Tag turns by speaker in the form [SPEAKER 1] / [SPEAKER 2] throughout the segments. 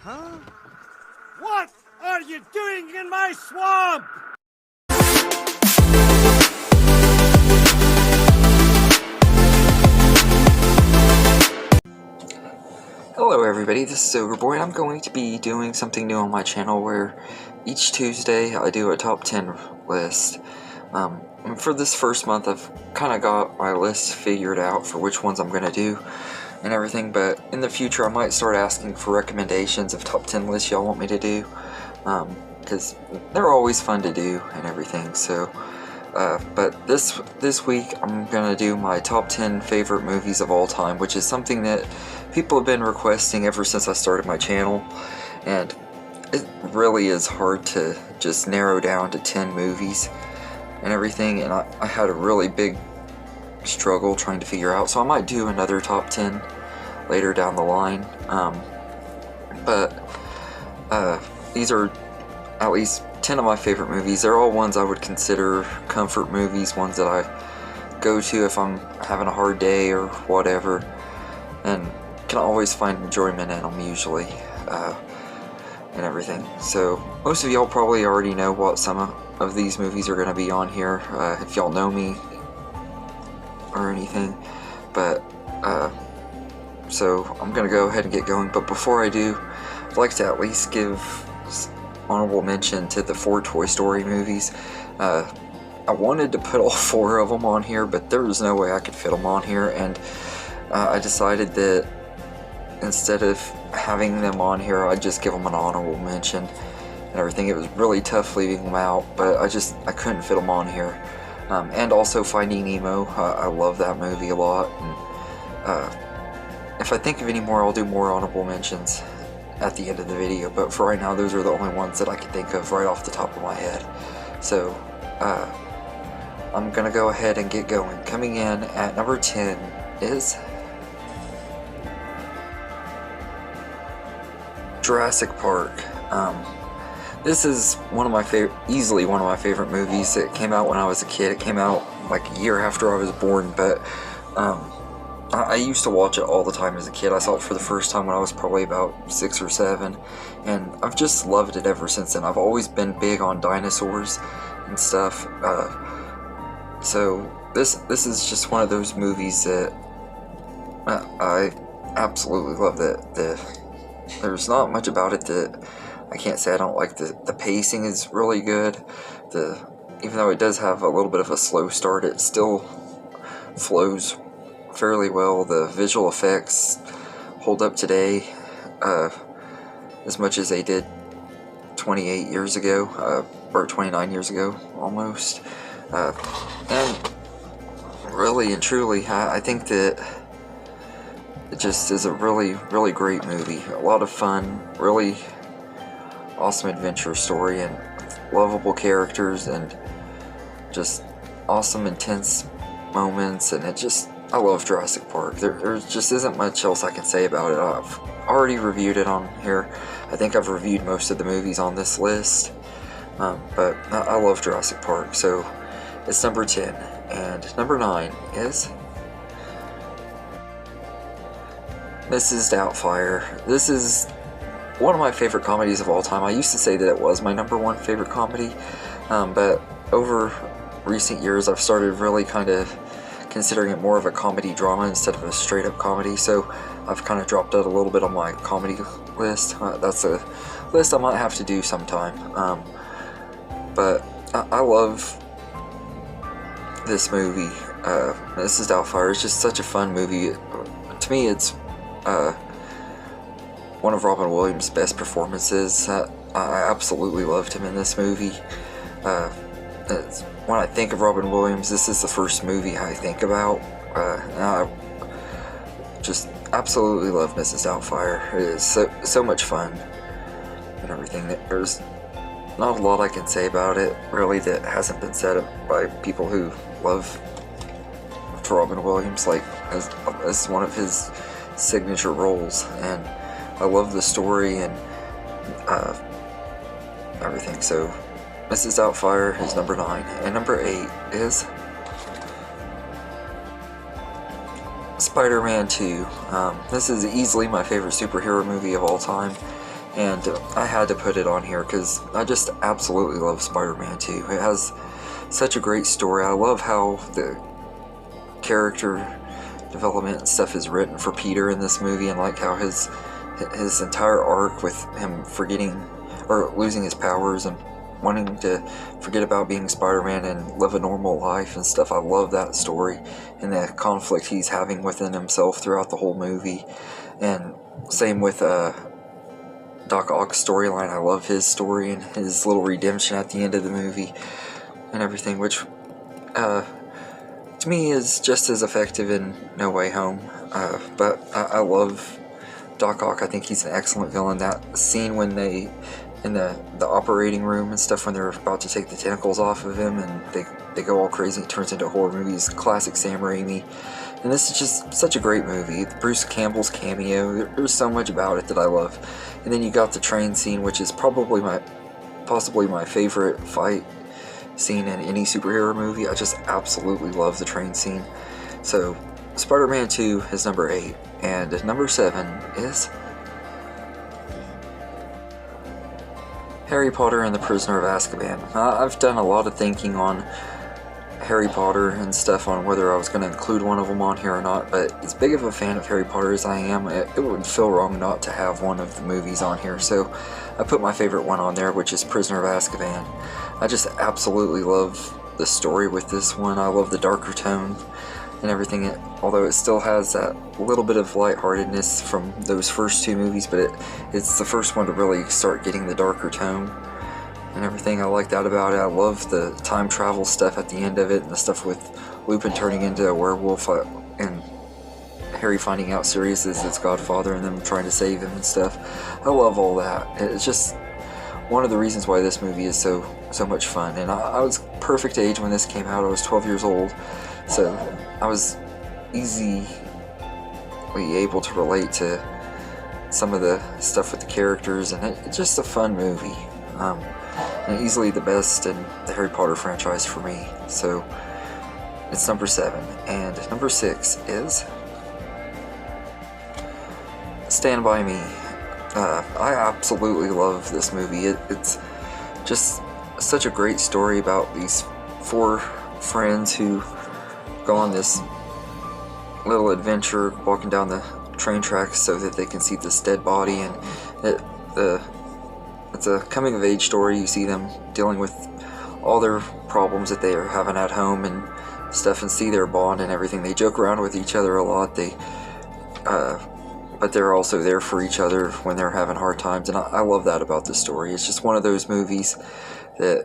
[SPEAKER 1] Huh? What are you doing in my swamp?
[SPEAKER 2] Hello everybody, this is Overboy, and I'm going to be doing something new on my channel where each Tuesday I do a top 10 list. For this first month I've kind of got my list figured out for which ones I'm going to do and everything, but in the future I might start asking for recommendations of top 10 lists y'all want me to do, because they're always fun to do and everything. So but this week I'm gonna do my top 10 favorite movies of all time, which is something that people have been requesting ever since I started my channel, and it really is hard to just narrow down to 10 movies and everything, and I had a really big struggle trying to figure out, so I might do another top 10 later down the line, but these are at least 10 of my favorite movies. They're all ones I would consider comfort movies, ones that I go to if I'm having a hard day or whatever, and can always find enjoyment in them usually, and everything. So most of y'all probably already know what some of these movies are going to be on here, if y'all know me or anything, but so I'm going to go ahead and get going. But before I do, I'd like to at least give honorable mention to the 4 Toy Story movies. I wanted to put all 4 of them on here, but there was no way I could fit them on here, and I decided that instead of having them on here, I'd just give them an honorable mention and everything. It was really tough leaving them out, but I couldn't fit them on here. And also Finding Nemo, I love that movie a lot, and if I think of any more, I'll do more honorable mentions at the end of the video, but for right now those are the only ones that I can think of right off the top of my head. So I'm gonna go ahead and get going. Coming in at number 10 is Jurassic Park. This is easily one of my favorite movies. It came out when I was a kid. It came out like a year after I was born, but I used to watch it all the time as a kid. I saw it for the first time when I was probably about 6 or 7, and I've just loved it ever since then. I've always been big on dinosaurs and stuff, so this is just one of those movies that I absolutely love. There's not much about it that I can't say I don't like. The pacing is really good. Even though it does have a little bit of a slow start, it still flows fairly well. The visual effects hold up today as much as they did 28 years ago, or 29 years ago almost, and really and truly I think that it just is a really great movie. A lot of fun, really awesome adventure story, and lovable characters, and just awesome intense moments, and I love Jurassic Park. There just isn't much else I can say about it. I've already reviewed it on here. I think I've reviewed most of the movies on this list, but I love Jurassic Park, so it's number 10. And number 9 is Mrs. Doubtfire. This is one of my favorite comedies of all time. I used to say that it was my number 1 favorite comedy, but over recent years I've started really kind of considering it more of a comedy drama instead of a straight up comedy, so I've kind of dropped out a little bit on my comedy list. That's a list I might have to do sometime, but I love this movie. Mrs. Doubtfire is just such a fun movie. To me, it's one of Robin Williams' best performances. I absolutely loved him in this movie. When I think of Robin Williams, this is the first movie I think about. I just absolutely love Mrs. Doubtfire. It is so much fun and everything. There's not a lot I can say about it, really, that hasn't been said by people who love Robin Williams, like as one of his signature roles, and I love the story and everything. So Mrs. Doubtfire is number 9, and number 8 is Spiderman II. This is easily my favorite superhero movie of all time. and I had to put it on here because I just absolutely love Spider-Man 2. It has such a great story. I love how the character development and stuff is written for Peter in this movie, and like how his entire arc with him forgetting or losing his powers and wanting to forget about being Spider-Man and live a normal life and stuff. I love that story and the conflict he's having within himself throughout the whole movie. And same with Doc Ock's storyline. I love his story and his little redemption at the end of the movie and everything, which to me is just as effective in No Way Home. But I love Doc Ock. I think he's an excellent villain. That scene when they in the operating room and stuff, when they're about to take the tentacles off of him and they go all crazy, it turns into a horror movie. It's classic Sam Raimi. And this is just such a great movie. Bruce Campbell's cameo, there's so much about it that I love. And then you got the train scene, which is possibly my favorite fight scene in any superhero movie. I just absolutely love the train scene. So Spider-Man 2 is number 8, and number 7 is Harry Potter and the Prisoner of Azkaban. I've done a lot of thinking on Harry Potter and stuff on whether I was going to include one of them on here or not, but as big of a fan of Harry Potter as I am, it would feel wrong not to have one of the movies on here, so I put my favorite one on there, which is Prisoner of Azkaban. I just absolutely love the story with this one. I love the darker tone and everything, although it still has that little bit of lightheartedness from those first two movies, but it's the first one to really start getting the darker tone and everything. I like that about it. I love the time travel stuff at the end of it, and the stuff with Lupin turning into a werewolf and Harry finding out Sirius is his godfather and them trying to save him and stuff. I love all that. It's just one of the reasons why this movie is so much fun. And I was perfect age when this came out. I was 12 years old, so I was easily able to relate to some of the stuff with the characters, and it's just a fun movie. And easily the best in the Harry Potter franchise for me. So it's number 7. And number 6 is Stand By Me. I absolutely love this movie. It's just such a great story about these 4 friends who go on this little adventure walking down the train tracks so that they can see this dead body, and it's a coming of age story. You see them dealing with all their problems that they are having at home and stuff, and see their bond and everything. They joke around with each other a lot. But they're also there for each other when they're having hard times, and I love that about this story. It's just one of those movies that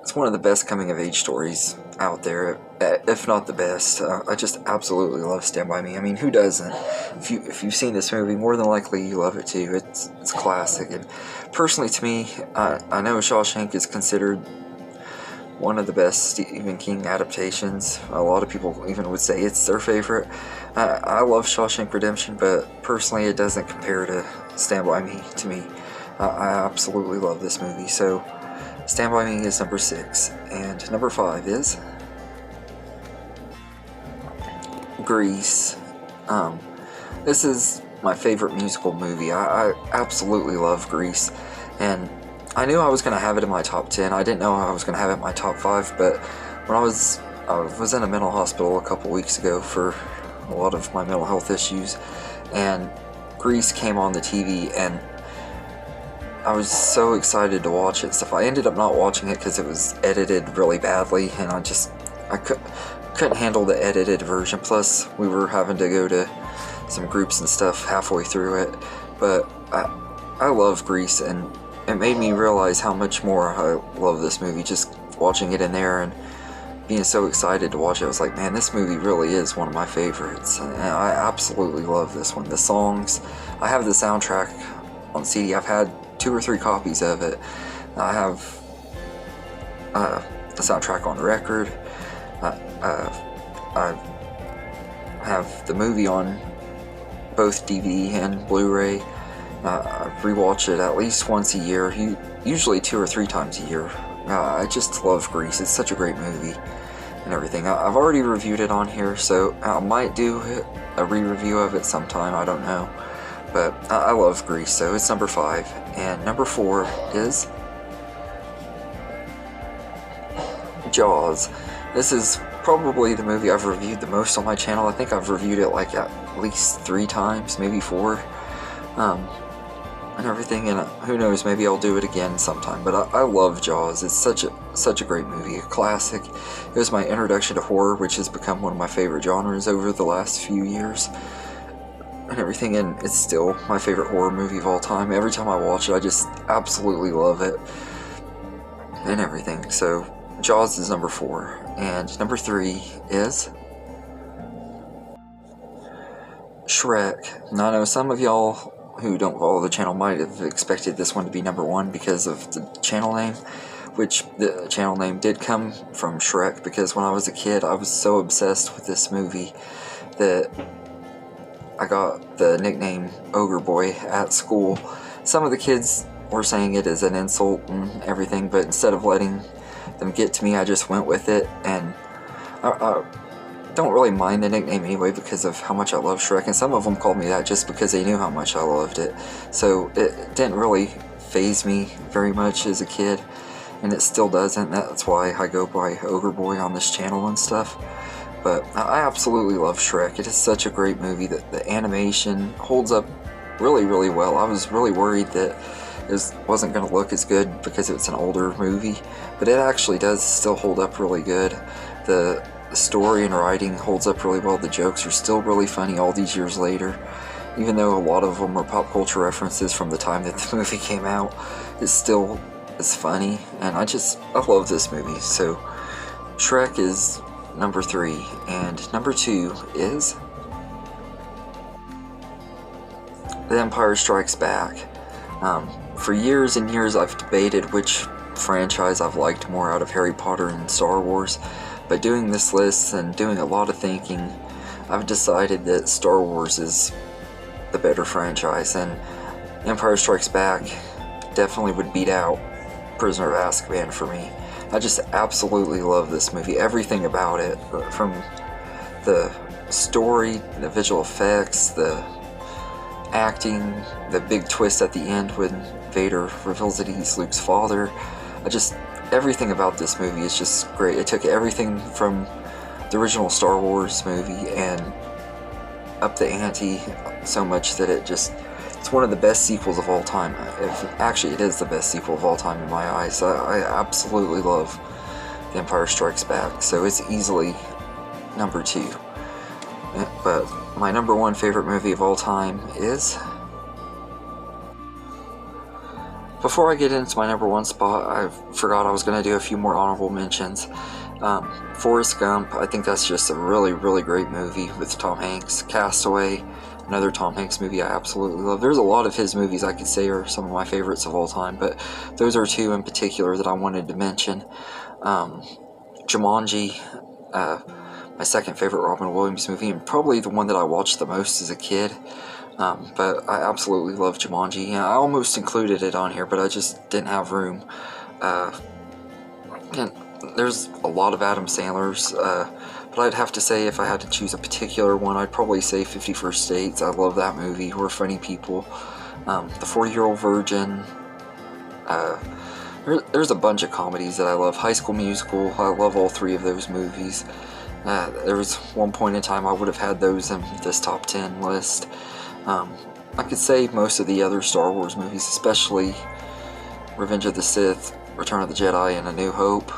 [SPEAKER 2] it's one of the best coming of age stories out there, if not the best. I just absolutely love Stand By Me. I mean, who doesn't? If you've seen this movie, more than likely you love it too. It's classic. And personally, to me, I know Shawshank is considered one of the best Stephen King adaptations. A lot of people even would say it's their favorite. I love Shawshank Redemption, but personally it doesn't compare to Stand By Me to me. I absolutely love this movie. So Stand By Me is number 6, and number 5 is Grease. This is my favorite musical movie. I absolutely love Grease, and I knew I was going to have it in my top 10. I didn't know I was going to have it in my top 5, but when I was in a mental hospital a couple weeks ago for a lot of my mental health issues, and Grease came on the TV, and I was so excited to watch it. I ended up not watching it because it was edited really badly, and I couldn't handle the edited version. Plus, we were having to go to some groups and stuff halfway through it. But I love Grease, and it made me realize how much more I love this movie just watching it in there and being so excited to watch it. I was like, man, this movie really is one of my favorites. And I absolutely love this one. The songs, I have the soundtrack on CD. I've had 2 or 3 copies of it. I have the soundtrack on record. I have the movie on both DVD and Blu-ray. I rewatch it at least once a year, usually 2 or 3 times a year. I just love Grease. It's such a great movie and everything. I've already reviewed it on here, so I might do a re-review of it sometime. I don't know. But I love Grease, so it's number 5. And number 4 is Jaws. This is probably the movie I've reviewed the most on my channel. I think I've reviewed it like at least 3 times, maybe 4. And everything, and who knows, maybe I'll do it again sometime. But I love Jaws. It's such a great movie, a classic. It was my introduction to horror, which has become one of my favorite genres over the last few years. And everything, and it's still my favorite horror movie of all time. Every time I watch it, I just absolutely love it and everything. So Jaws is number 4, and number 3 is Shrek. Now I know some of y'all who don't follow the channel might have expected this one to be number 1 because of the channel name, which the channel name did come from Shrek, because when I was a kid I was so obsessed with this movie that I got the nickname Ogre Boy at school. Some of the kids were saying it as an insult and everything, but instead of letting them get to me, I just went with it, and I don't really mind the nickname anyway because of how much I love Shrek, and some of them called me that just because they knew how much I loved it. So it didn't really faze me very much as a kid, and it still doesn't. That's why I go by Ogre Boy on this channel and stuff. But I absolutely love Shrek. It is such a great movie that the animation holds up really, really well. I was really worried that it wasn't going to look as good because it's an older movie, but it actually does still hold up really good. The story and writing holds up really well. The jokes are still really funny all these years later, even though a lot of them are pop culture references from the time that the movie came out. It still is funny, and I love this movie. So Shrek is number 3, and number 2 is The Empire Strikes Back. For years and years I've debated which franchise I've liked more out of Harry Potter and Star Wars. By doing this list and doing a lot of thinking, I've decided that Star Wars is the better franchise, and Empire Strikes Back definitely would beat out Prisoner of Azkaban for me. I just absolutely love this movie. Everything about it, from the story, the visual effects, the acting, the big twist at the end when Vader reveals that he's Luke's father. Everything about this movie is just great. It took everything from the original Star Wars movie and up the ante so much that it's one of the best sequels of all time. Actually, it is the best sequel of all time in my eyes. I absolutely love The Empire Strikes Back, so it's easily number 2. But my number 1 favorite movie of all time is... Before I get into my number 1 spot, I forgot I was going to do a few more honorable mentions. Forrest Gump, I think that's just a really, really great movie with Tom Hanks. Castaway, another Tom Hanks movie I absolutely love. There's a lot of his movies I could say are some of my favorites of all time, but those are 2 in particular that I wanted to mention. Jumanji, my second favorite Robin Williams movie, and probably the one that I watched the most as a kid. But I absolutely love Jumanji. I almost included it on here, but I just didn't have room. And there's a lot of Adam Sandler's, but I'd have to say if I had to choose a particular one, I'd probably say 50 First Dates. I love that movie. We're funny people. The 40-Year-Old Virgin. There's a bunch of comedies that I love. High School Musical. I love all 3 of those movies. There was one point in time I would have had those in this top 10 list. I could say most of the other Star Wars movies, especially Revenge of the Sith, Return of the Jedi, and A New Hope,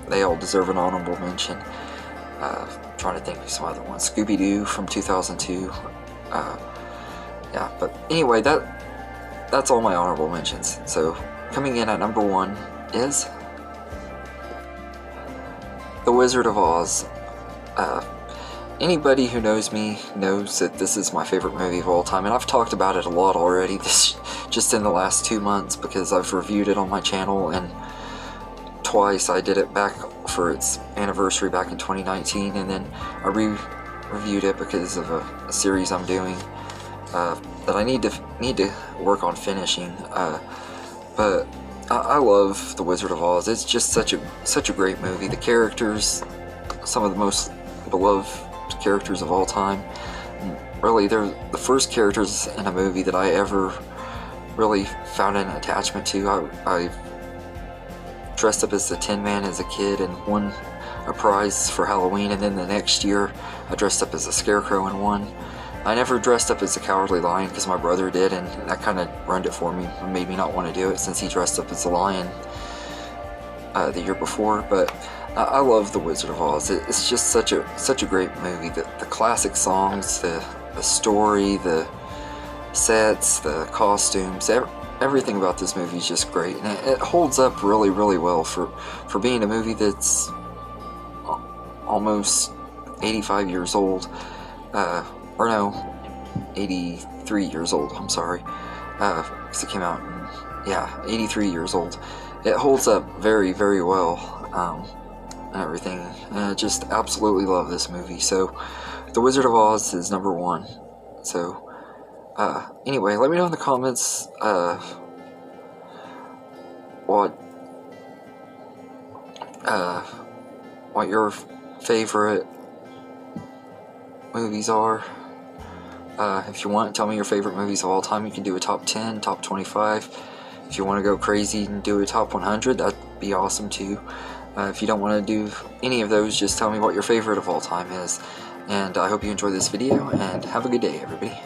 [SPEAKER 2] they all deserve an honorable mention. Trying to think of some other ones. Scooby-Doo from 2002. Yeah, but anyway, that's all my honorable mentions. So coming in at number 1 is The Wizard of Oz. Anybody who knows me knows that this is my favorite movie of all time, and I've talked about it a lot already just in the last 2 months, because I've reviewed it on my channel, and twice I did it back for its anniversary back in 2019, and then I reviewed it because of a series I'm doing that I need to work on finishing. But I love The Wizard of Oz. It's just such a great movie. The characters, some of the most beloved characters of all time. really, they're the first characters in a movie that I ever really found an attachment to. I dressed up as the Tin Man as a kid and won a prize for Halloween, and then the next year I dressed up as a Scarecrow and won. I never dressed up as a Cowardly Lion because my brother did, and that kind of ruined it for me and made me not want to do it since he dressed up as a lion the year before. But I love The Wizard of Oz. It's just such a great movie. The classic songs, the story, the sets, the costumes, everything about this movie is just great, and it holds up really, really well for being a movie that's almost 85 years old. Or no, 83 years old. I'm sorry, because it came out in, 83 years old. It holds up very, very well, and everything. And I just absolutely love this movie. So, The Wizard of Oz is number 1. So, anyway, let me know in the comments, what your favorite movies are. If you want, tell me your favorite movies of all time. You can do a top 10, top 25. If you want to go crazy and do a top 100, that'd be awesome too. If you don't want to do any of those, just tell me what your favorite of all time is. And I hope you enjoyed this video, and have a good day, everybody.